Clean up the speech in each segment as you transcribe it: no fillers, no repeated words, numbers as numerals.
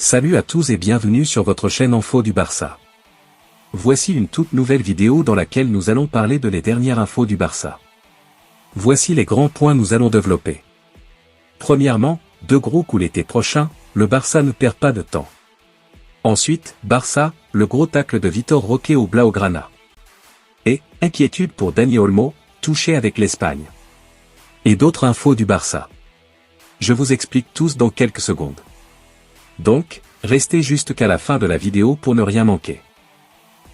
Salut à tous et bienvenue sur votre chaîne Info du Barça. Voici une toute nouvelle vidéo dans laquelle nous allons parler de les dernières infos du Barça. Voici les grands points nous allons développer. Premièrement, de gros coups l'été prochain, le Barça ne perd pas de temps. Ensuite, Barça, le gros tacle de Vitor Roque au Blaugrana. Et, inquiétude pour Dani Olmo, touché avec l'Espagne. Et d'autres infos du Barça. Je vous explique tous dans quelques secondes. Donc, restez juste qu'à la fin de la vidéo pour ne rien manquer.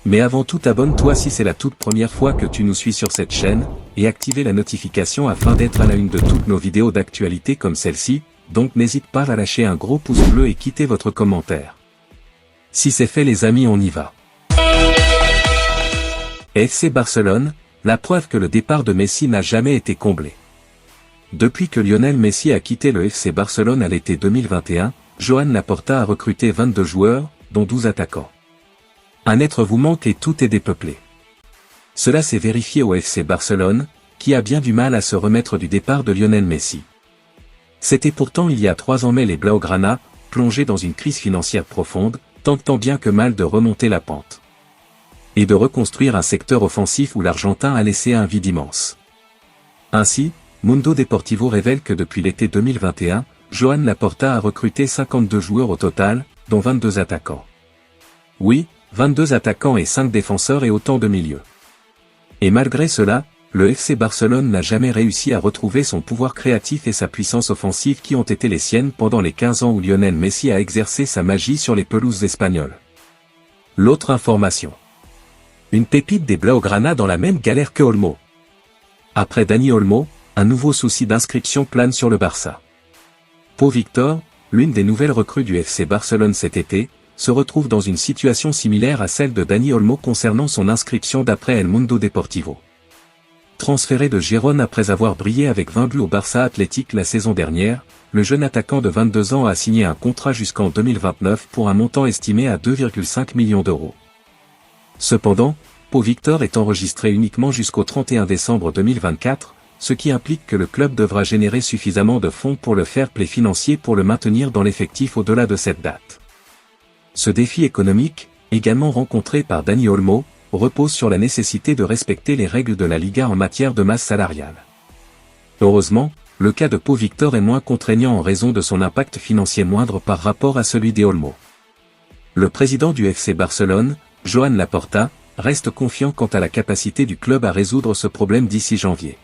Mais avant tout, abonne-toi si c'est la toute première fois que tu nous suis sur cette chaîne, et activez la notification afin d'être à la une de toutes nos vidéos d'actualité comme celle-ci, donc n'hésite pas à lâcher un gros pouce bleu et quitter votre commentaire. Si c'est fait les amis, on y va. FC Barcelone, la preuve que le départ de Messi n'a jamais été comblé. Depuis que Lionel Messi a quitté le FC Barcelone à l'été 2021, Joan Laporta a recruté 22 joueurs, dont 12 attaquants. Un être vous manque et tout est dépeuplé. Cela s'est vérifié au FC Barcelone, qui a bien du mal à se remettre du départ de Lionel Messi. C'était pourtant il y a 3 ans mais les Blaugrana, plongés dans une crise financière profonde, tentant bien que mal de remonter la pente. Et de reconstruire un secteur offensif où l'Argentin a laissé un vide immense. Ainsi, Mundo Deportivo révèle que depuis l'été 2021, Joan Laporta a recruté 52 joueurs au total, dont 22 attaquants. Oui, 22 attaquants et 5 défenseurs et autant de milieux. Et malgré cela, le FC Barcelone n'a jamais réussi à retrouver son pouvoir créatif et sa puissance offensive qui ont été les siennes pendant les 15 ans où Lionel Messi a exercé sa magie sur les pelouses espagnoles. L'autre information. Une pépite des Blaugrana dans la même galère que Olmo. Après Dani Olmo, un nouveau souci d'inscription plane sur le Barça. Pau Victor, l'une des nouvelles recrues du FC Barcelone cet été, se retrouve dans une situation similaire à celle de Dani Olmo concernant son inscription d'après El Mundo Deportivo. Transféré de Gérone après avoir brillé avec 20 buts au Barça Athletic la saison dernière, le jeune attaquant de 22 ans a signé un contrat jusqu'en 2029 pour un montant estimé à 2,5 millions d'euros. Cependant, Pau Victor est enregistré uniquement jusqu'au 31 décembre 2024, ce qui implique que le club devra générer suffisamment de fonds pour le fair play financier pour le maintenir dans l'effectif au-delà de cette date. Ce défi économique, également rencontré par Dani Olmo, repose sur la nécessité de respecter les règles de la Liga en matière de masse salariale. Heureusement, le cas de Pau Victor est moins contraignant en raison de son impact financier moindre par rapport à celui d'Olmo. Le président du FC Barcelone, Joan Laporta, reste confiant quant à la capacité du club à résoudre ce problème d'ici janvier.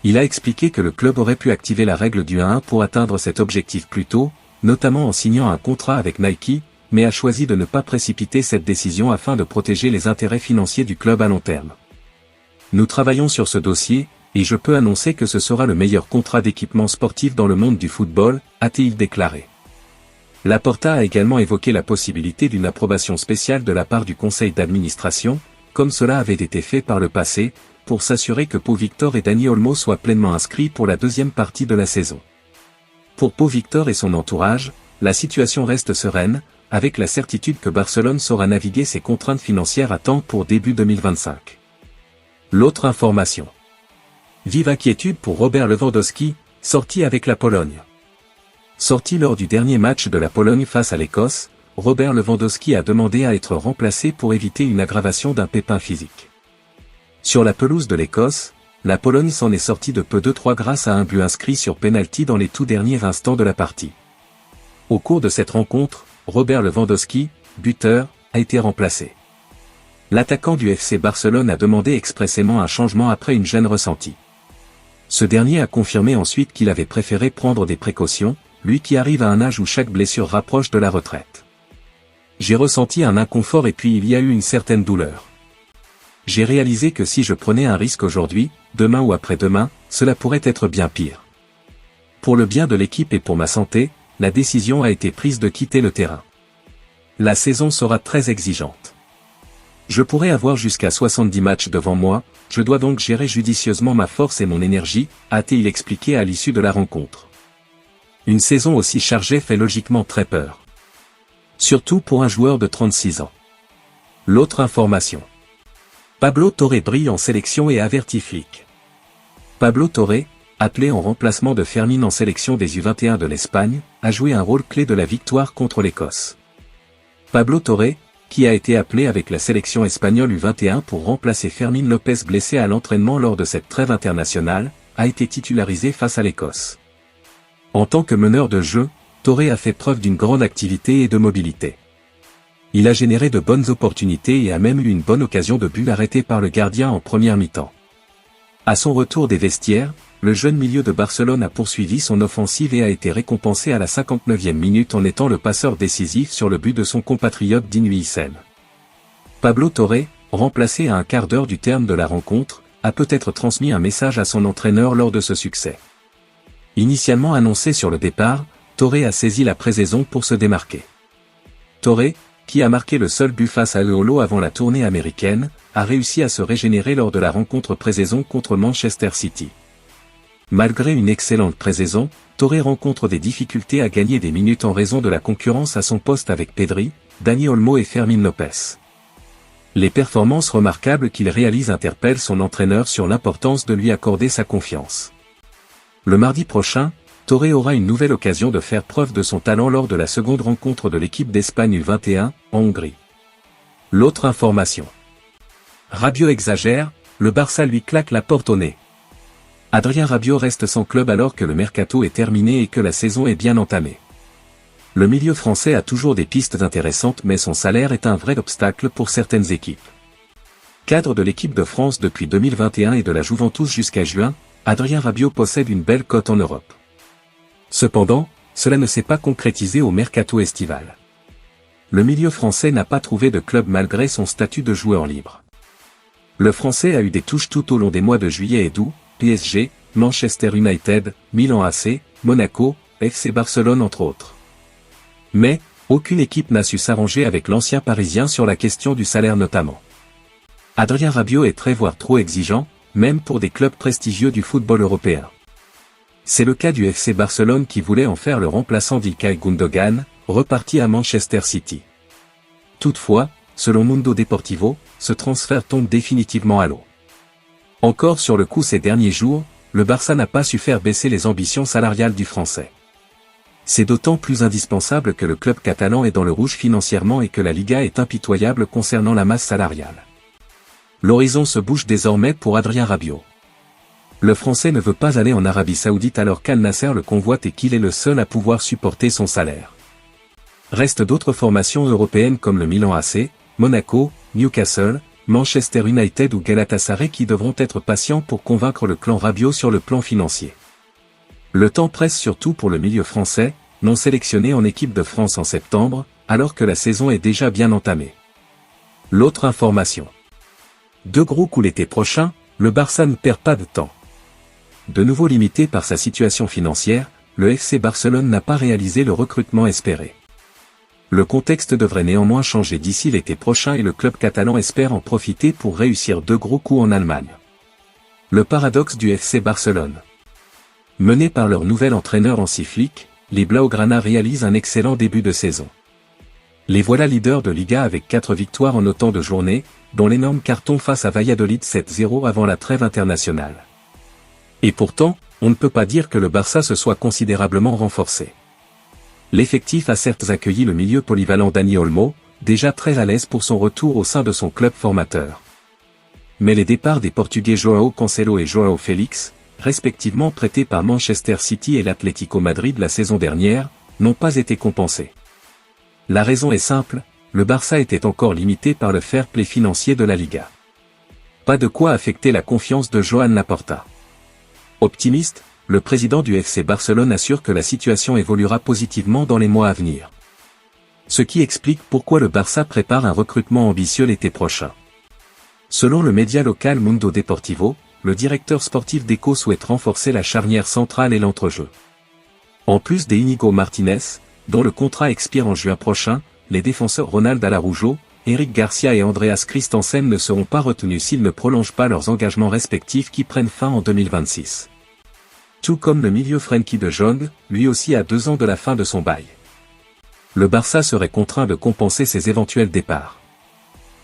Il a expliqué que le club aurait pu activer la règle du 1-1 pour atteindre cet objectif plus tôt, notamment en signant un contrat avec Nike, mais a choisi de ne pas précipiter cette décision afin de protéger les intérêts financiers du club à long terme. Nous travaillons sur ce dossier, et je peux annoncer que ce sera le meilleur contrat d'équipement sportif dans le monde du football, a-t-il déclaré. Laporta a également évoqué la possibilité d'une approbation spéciale de la part du conseil d'administration, comme cela avait été fait par le passé, pour s'assurer que Pau Victor et Dani Olmo soient pleinement inscrits pour la deuxième partie de la saison. Pour Pau Victor et son entourage, la situation reste sereine, avec la certitude que Barcelone saura naviguer ses contraintes financières à temps pour début 2025. L'autre information. Vive inquiétude pour Robert Lewandowski, sorti avec la Pologne. Sorti lors du dernier match de la Pologne face à l'Écosse, Robert Lewandowski a demandé à être remplacé pour éviter une aggravation d'un pépin physique. Sur la pelouse de l'Écosse, la Pologne s'en est sortie de peu 2-3 grâce à un but inscrit sur pénalty dans les tout derniers instants de la partie. Au cours de cette rencontre, Robert Lewandowski, buteur, a été remplacé. L'attaquant du FC Barcelone a demandé expressément un changement après une gêne ressentie. Ce dernier a confirmé ensuite qu'il avait préféré prendre des précautions, lui qui arrive à un âge où chaque blessure rapproche de la retraite. J'ai ressenti un inconfort et puis il y a eu une certaine douleur. J'ai réalisé que si je prenais un risque aujourd'hui, demain ou après-demain, cela pourrait être bien pire. Pour le bien de l'équipe et pour ma santé, la décision a été prise de quitter le terrain. La saison sera très exigeante. Je pourrais avoir jusqu'à 70 matchs devant moi, je dois donc gérer judicieusement ma force et mon énergie, a-t-il expliqué à l'issue de la rencontre. Une saison aussi chargée fait logiquement très peur. Surtout pour un joueur de 36 ans. L'autre information. Pablo Torre brille en sélection et avertit flic. Pablo Torre, appelé en remplacement de Fermín en sélection des U21 de l'Espagne, a joué un rôle clé de la victoire contre l'Écosse. Pablo Torre, qui a été appelé avec la sélection espagnole U21 pour remplacer Fermín López blessé à l'entraînement lors de cette trêve internationale, a été titularisé face à l'Écosse. En tant que meneur de jeu, Torre a fait preuve d'une grande activité et de mobilité. Il a généré de bonnes opportunités et a même eu une bonne occasion de but arrêtée par le gardien en première mi-temps. À son retour des vestiaires, le jeune milieu de Barcelone a poursuivi son offensive et a été récompensé à la 59e minute en étant le passeur décisif sur le but de son compatriote Dean Huijsen. Pablo Torre, remplacé à un quart d'heure du terme de la rencontre, a peut-être transmis un message à son entraîneur lors de ce succès. Initialement annoncé sur le départ, Torre a saisi la pré-saison pour se démarquer. Torre, qui a marqué le seul but face à Eolo avant la tournée américaine, a réussi à se régénérer lors de la rencontre pré-saison contre Manchester City. Malgré une excellente pré-saison, Torre rencontre des difficultés à gagner des minutes en raison de la concurrence à son poste avec Pedri, Dani Olmo et Fermín López. Les performances remarquables qu'il réalise interpellent son entraîneur sur l'importance de lui accorder sa confiance. Le mardi prochain, Torre aura une nouvelle occasion de faire preuve de son talent lors de la seconde rencontre de l'équipe d'Espagne U21, en Hongrie. L'autre information. Rabiot exagère, le Barça lui claque la porte au nez. Adrien Rabiot reste sans club alors que le mercato est terminé et que la saison est bien entamée. Le milieu français a toujours des pistes intéressantes mais son salaire est un vrai obstacle pour certaines équipes. Cadre de l'équipe de France depuis 2021 et de la Juventus jusqu'à juin, Adrien Rabiot possède une belle cote en Europe. Cependant, cela ne s'est pas concrétisé au mercato estival. Le milieu français n'a pas trouvé de club malgré son statut de joueur libre. Le français a eu des touches tout au long des mois de juillet et d'août, PSG, Manchester United, Milan AC, Monaco, FC Barcelone entre autres. Mais, aucune équipe n'a su s'arranger avec l'ancien parisien sur la question du salaire notamment. Adrien Rabiot est très voire trop exigeant, même pour des clubs prestigieux du football européen. C'est le cas du FC Barcelone qui voulait en faire le remplaçant d'Ilkay Gundogan, reparti à Manchester City. Toutefois, selon Mundo Deportivo, ce transfert tombe définitivement à l'eau. Encore sur le coup ces derniers jours, le Barça n'a pas su faire baisser les ambitions salariales du Français. C'est d'autant plus indispensable que le club catalan est dans le rouge financièrement et que la Liga est impitoyable concernant la masse salariale. L'horizon se bouge désormais pour Adrien Rabiot. Le Français ne veut pas aller en Arabie Saoudite alors qu'Al Nasser le convoite et qu'il est le seul à pouvoir supporter son salaire. Restent d'autres formations européennes comme le Milan AC, Monaco, Newcastle, Manchester United ou Galatasaray qui devront être patients pour convaincre le clan Rabiot sur le plan financier. Le temps presse surtout pour le milieu français, non sélectionné en équipe de France en septembre, alors que la saison est déjà bien entamée. L'autre information. Deux gros coups l'été prochain, le Barça ne perd pas de temps. De nouveau limité par sa situation financière, le FC Barcelone n'a pas réalisé le recrutement espéré. Le contexte devrait néanmoins changer d'ici l'été prochain et le club catalan espère en profiter pour réussir deux gros coups en Allemagne. Le paradoxe du FC Barcelone. Menés par leur nouvel entraîneur Hansi Flick, les Blaugrana réalisent un excellent début de saison. Les voilà leaders de Liga avec 4 victoires en autant de journées, dont l'énorme carton face à Valladolid 7-0 avant la trêve internationale. Et pourtant, on ne peut pas dire que le Barça se soit considérablement renforcé. L'effectif a certes accueilli le milieu polyvalent Dani Olmo, déjà très à l'aise pour son retour au sein de son club formateur. Mais les départs des Portugais João Cancelo et João Félix, respectivement prêtés par Manchester City et l'Atlético Madrid la saison dernière, n'ont pas été compensés. La raison est simple, le Barça était encore limité par le fair play financier de la Liga. Pas de quoi affecter la confiance de Joan Laporta. Optimiste, le président du FC Barcelone assure que la situation évoluera positivement dans les mois à venir. Ce qui explique pourquoi le Barça prépare un recrutement ambitieux l'été prochain. Selon le média local Mundo Deportivo, le directeur sportif d'Eco souhaite renforcer la charnière centrale et l'entrejeu. En plus des Íñigo Martínez, dont le contrat expire en juin prochain, les défenseurs Ronald Araujo, Eric Garcia et Andreas Christensen ne seront pas retenus s'ils ne prolongent pas leurs engagements respectifs qui prennent fin en 2026. Tout comme le milieu Frenkie de Jong, lui aussi à 2 ans de la fin de son bail. Le Barça serait contraint de compenser ses éventuels départs.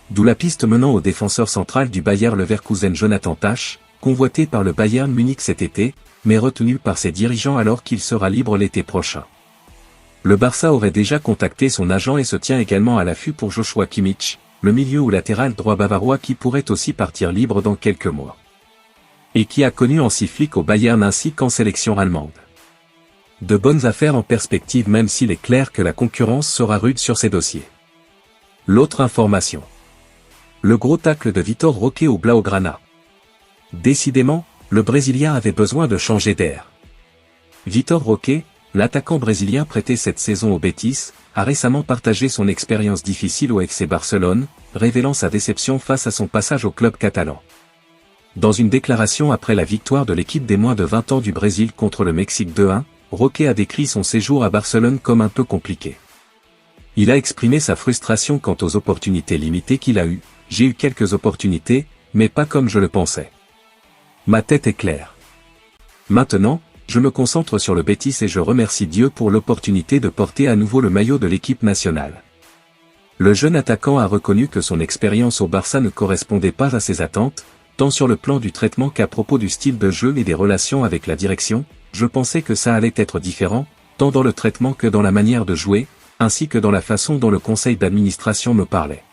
D'où la piste menant au défenseur central du Bayer Leverkusen Jonathan Tah, convoité par le Bayern Munich cet été, mais retenu par ses dirigeants alors qu'il sera libre l'été prochain. Le Barça aurait déjà contacté son agent et se tient également à l'affût pour Joshua Kimmich, le milieu ou latéral droit bavarois qui pourrait aussi partir libre dans quelques mois. Et qui a connu Hansi Flick au Bayern ainsi qu'en sélection allemande. De bonnes affaires en perspective même s'il est clair que la concurrence sera rude sur ces dossiers. L'autre information. Le gros tacle de Vitor Roque au Blaugrana. Décidément, le Brésilien avait besoin de changer d'air. Vitor Roque, l'attaquant brésilien prêté cette saison au Betis, a récemment partagé son expérience difficile au FC Barcelone, révélant sa déception face à son passage au club catalan. Dans une déclaration après la victoire de l'équipe des moins de 20 ans du Brésil contre le Mexique 2-1, Roque a décrit son séjour à Barcelone comme un peu compliqué. Il a exprimé sa frustration quant aux opportunités limitées qu'il a eues. J'ai eu quelques opportunités, mais pas comme je le pensais. Ma tête est claire. Maintenant, je me concentre sur le Betis et je remercie Dieu pour l'opportunité de porter à nouveau le maillot de l'équipe nationale. Le jeune attaquant a reconnu que son expérience au Barça ne correspondait pas à ses attentes, tant sur le plan du traitement qu'à propos du style de jeu et des relations avec la direction. Je pensais que ça allait être différent, tant dans le traitement que dans la manière de jouer, ainsi que dans la façon dont le conseil d'administration me parlait.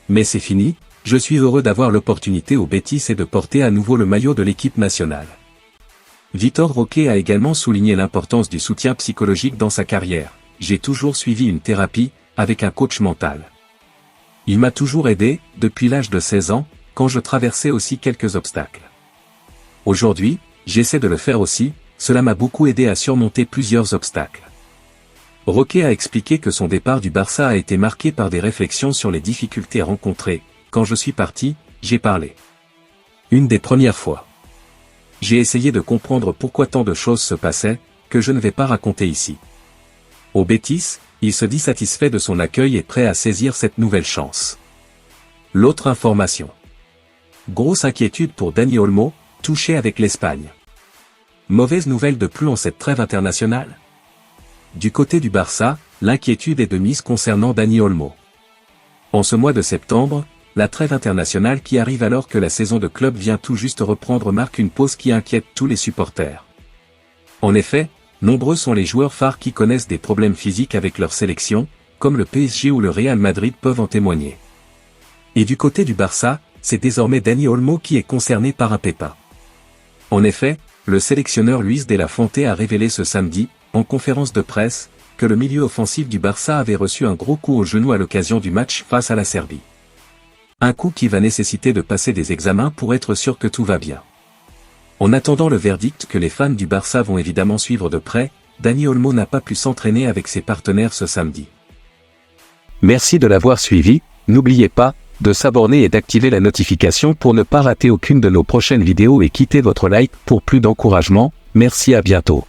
Mais c'est fini, je suis heureux d'avoir l'opportunité au Betis et de porter à nouveau le maillot de l'équipe nationale. Vitor Roque a également souligné l'importance du soutien psychologique dans sa carrière. J'ai toujours suivi une thérapie, avec un coach mental. Il m'a toujours aidé, depuis l'âge de 16 ans, quand je traversais aussi quelques obstacles. Aujourd'hui, j'essaie de le faire aussi, cela m'a beaucoup aidé à surmonter plusieurs obstacles. Roque a expliqué que son départ du Barça a été marqué par des réflexions sur les difficultés rencontrées. Quand je suis parti, j'ai parlé. Une des premières fois. J'ai essayé de comprendre pourquoi tant de choses se passaient, que je ne vais pas raconter ici. Au Betis, il se dit satisfait de son accueil et prêt à saisir cette nouvelle chance. L'autre information. Grosse inquiétude pour Dani Olmo, touché avec l'Espagne. Mauvaise nouvelle de plus en cette trêve internationale. Du côté du Barça, l'inquiétude est de mise concernant Dani Olmo. En ce mois de septembre, la trêve internationale qui arrive alors que la saison de club vient tout juste reprendre marque une pause qui inquiète tous les supporters. En effet, nombreux sont les joueurs phares qui connaissent des problèmes physiques avec leur sélection, comme le PSG ou le Real Madrid peuvent en témoigner. Et du côté du Barça, c'est désormais Dani Olmo qui est concerné par un pépin. En effet, le sélectionneur Luis de la Fuente a révélé ce samedi, en conférence de presse, que le milieu offensif du Barça avait reçu un gros coup au genou à l'occasion du match face à la Serbie. Un coup qui va nécessiter de passer des examens pour être sûr que tout va bien. En attendant le verdict que les fans du Barça vont évidemment suivre de près, Dani Olmo n'a pas pu s'entraîner avec ses partenaires ce samedi. Merci de l'avoir suivi, n'oubliez pas de s'abonner et d'activer la notification pour ne pas rater aucune de nos prochaines vidéos et quittez votre like pour plus d'encouragement. Merci, à bientôt.